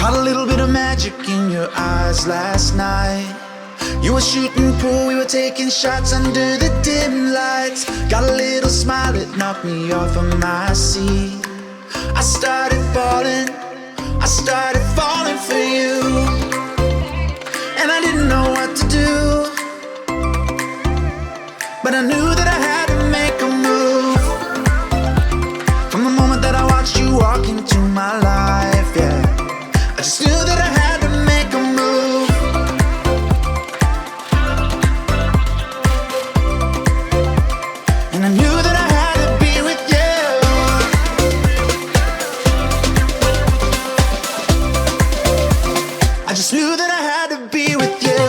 Caught a little bit of magic in your eyes last night. You were shooting pool, we were taking shots under the dim lights. Got a little smile that knocked me off of my seat. I started falling for you. And I didn't know what to do, but I knew that I had to make a move. From the moment that I watched you walk into my life, yeah, I just knew that I had to make a move. And I knew that I had to be with you. I just knew that I had to be with you.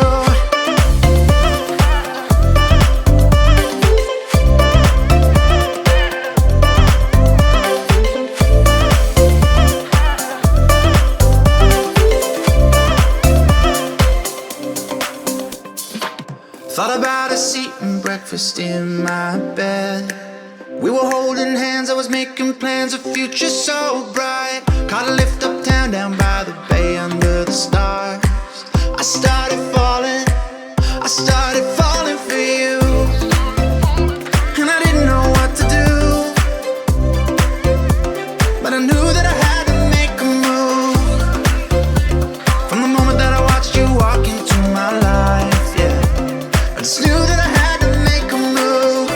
Thought about us eating breakfast in my bed. We were holding hands, I was making plans, a future so bright. Caught a lift uptown, down by the bay under the stars. I started falling for you. And I didn't know what to do, but I knew that I had to make a move. From the moment that I watched you walk into my life, yeah, I just knew that I had to make a move.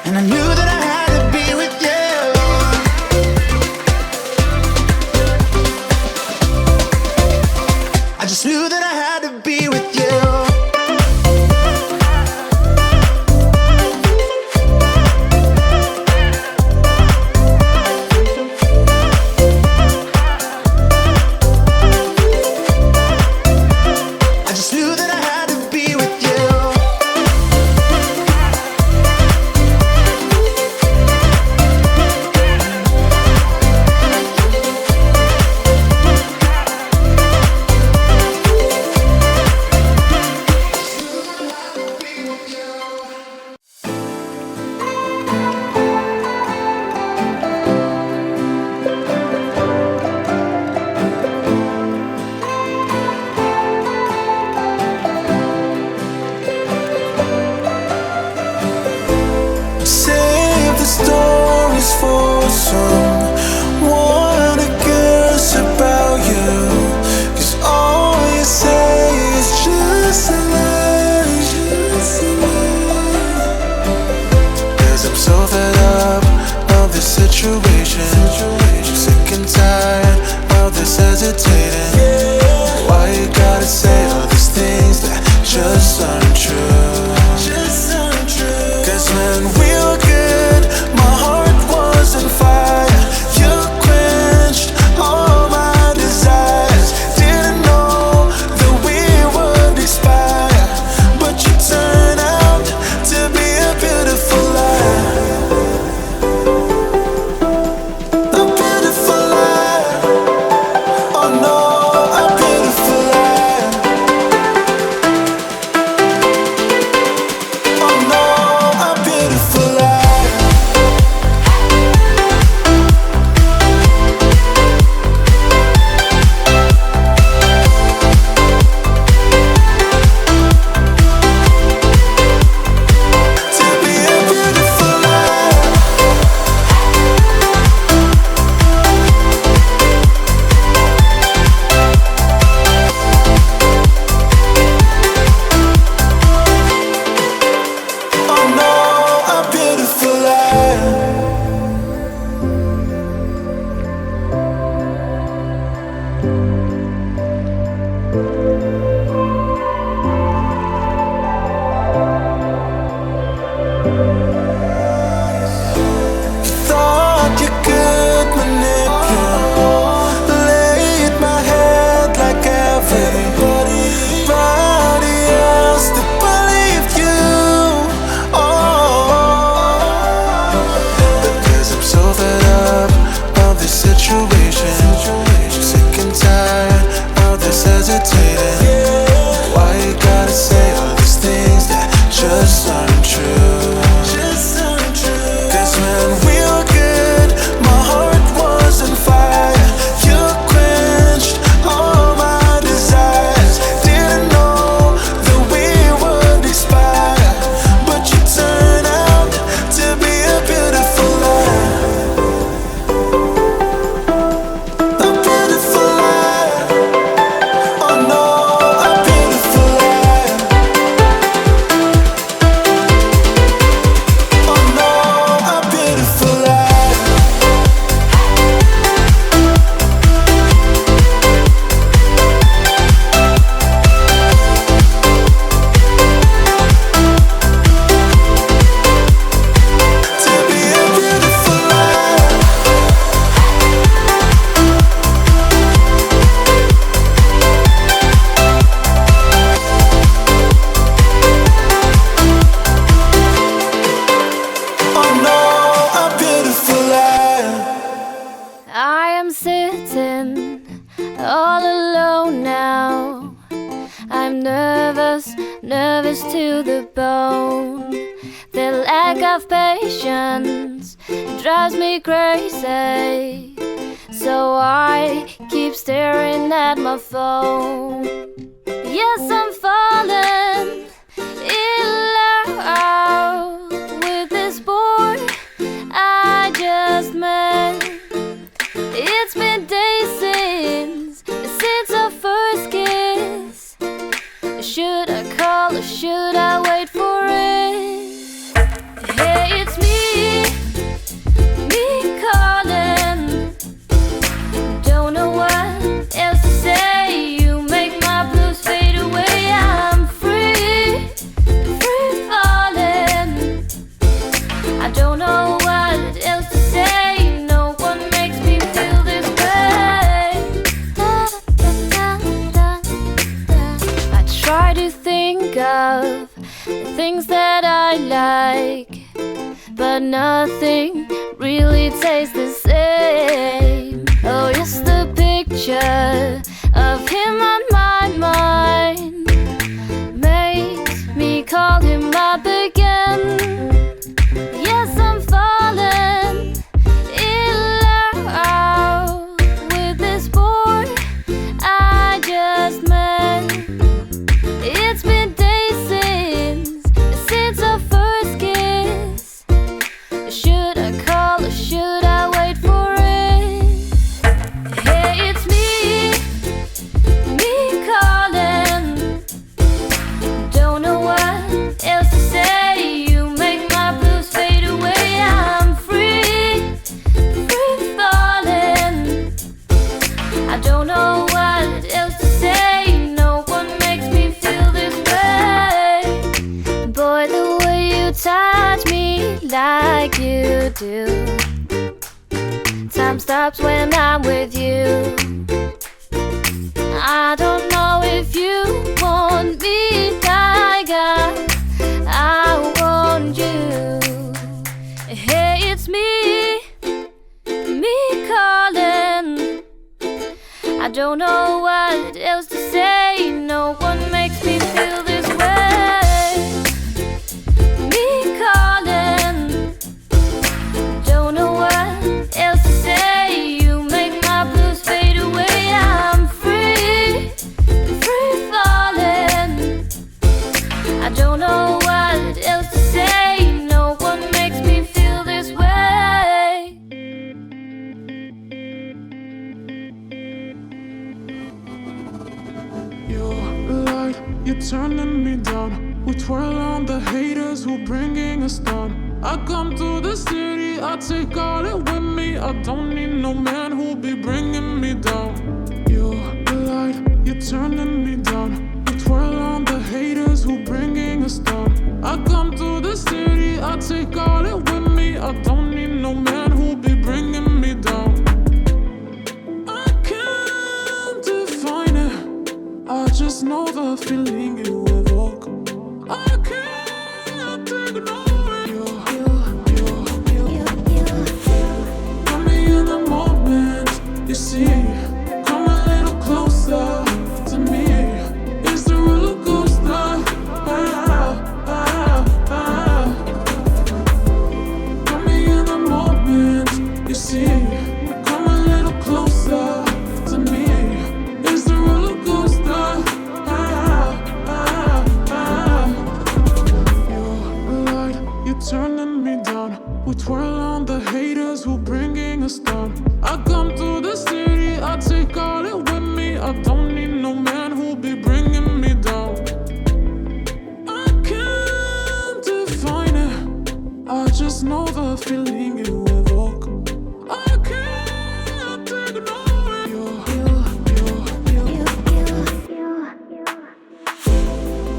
And I knew that I had to be with you. I just knew that I had to be with you. I just knew that I had to be with you. Save the stories for someone who cares about you. 'Cause all you say is just a lie. 'Cause I'm so fed up of this situation. Sick and tired of this hesitating. Why you gotta say all these things that just aren't true? 'Cause when we were good, my heart was on fire. You quenched all my desires. Didn't know that we would expire, but you turned out to be a beautiful lie. A beautiful lie. Oh no, a beautiful lie. Oh no, a beautiful lie. of patience drives me crazy, so I keep staring at my phone. Yes, I'm falling in love with this boy I just met. It's been days since our first kiss. Should I call or should I wait for it? Hey, it's me calling. Don't know what else to say. You make my blues fade away. I'm free falling. I don't know what else to say. No one makes me feel this way. I try to think of the things that I like, but nothing really tastes the same. Oh, yes, the picture of him on my mind makes me call him up again. Yes, I'm falling in love with this boy I just met. It's been days since our first kiss. Should I call or should I wait for it? Hey, it's me calling. Don't know what else to say. You make my blues fade away. I'm free falling. I don't know what else to say. No one makes me feel this way. Boy, the way you touch me like you do, time stops when I'm with you. I don't know if you want me, tiger. I want you. Hey, it's me calling. I don't know what else to say. No one makes me feel this way. Me calling. Don't know what else to say. You make my blues fade away. I'm free falling. I don't know what else to say. No one makes me feel this way. Your light, you're turning me down. We twirl on the haters who bringing us down. I come to the city, I take all it with me. I don't need no man who'll be bringing me down. Your light, you're turning me down. We twirl on the haters who bringing us down. I come to the city, I take all it with me. I don't need no man who'll be bringing me down. I can't define it, I just know the feeling you evoke. I can't ignore it. Got me in the moment, you see. Come a little closer to me. It's the roller coaster. Got me in the moment, you see. Come a little closer to me. It's the roller coaster. Your light, you're turning me down. We twirl on the haters who bringing us down. I come to the city, I take all it with me. I don't need no man who'll be bringing me down. I can't define it, I just know the feeling you evoke. I can't ignore it.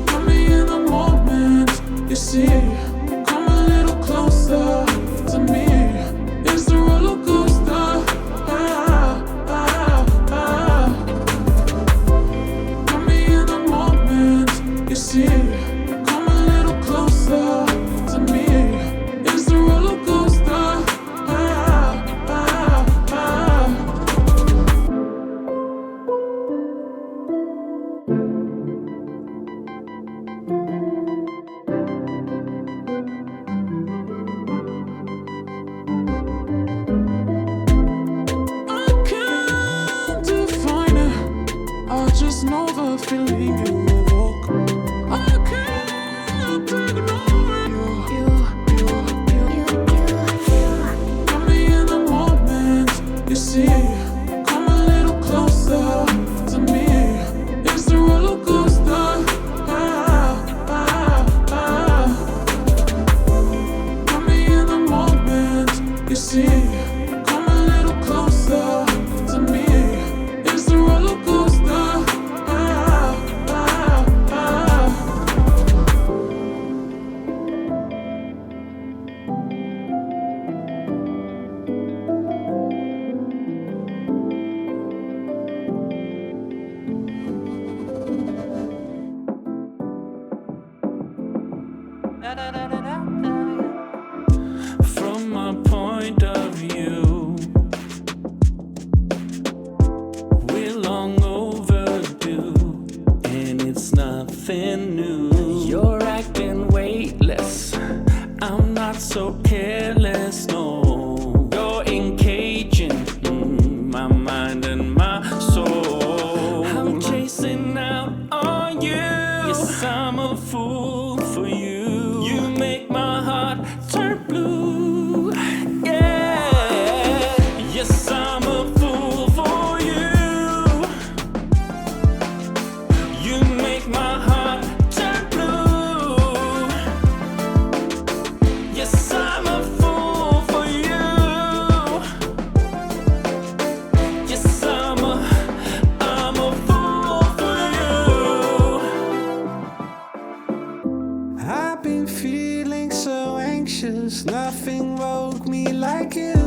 Got me in the moment, you see. Come a little closer to me. It's the roller coaster. Got me in the moment, you see. Come a little closer to me. It's the roller coaster. feeling you evoke. I can't ignore you. Got me in the moment, you see. Come a little closer to me. It's the roller coaster. Got me in the moment, you see. Come a little closer to me. It's the roller coaster. From my point of view, we're long overdue, and it's nothing new. You're acting weightless, I'm not so careless, no. You're engaging my mind and my soul. I'm chasing out on you. Yes, I'm a fool for you. You make my heart turn blue. Yeah. Yes, I'm a fool for you. You make my heart turn blue. Yes, I'm a fool for you. Yes, I'm a fool for you. I've been feeling so anxious, nothing woke me like you.